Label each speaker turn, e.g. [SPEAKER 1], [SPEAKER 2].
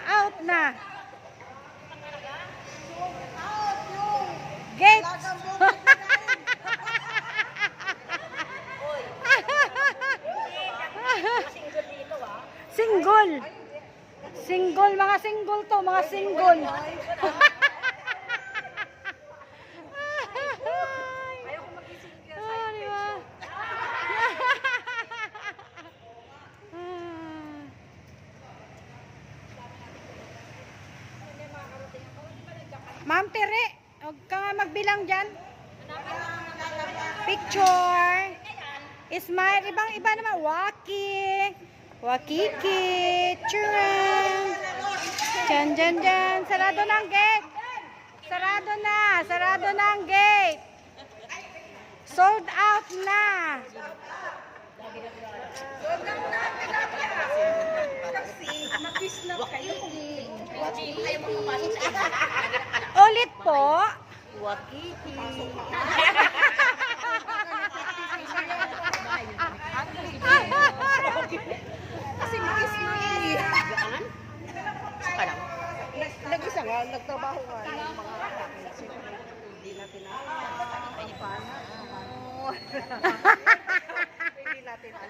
[SPEAKER 1] out na. Gate. Single. Single, mga single to, mga single. Ma'am Tere, huwag ka nga magbilang dyan. Picture. Smile. Ibang-iba naman. Waki. Wakiki. Churang. Dyan, dyan, dyan. Sarado na ang gate. Sarado na. Sarado na ang gate. Sold out na. Ulit po.
[SPEAKER 2] Wakiki.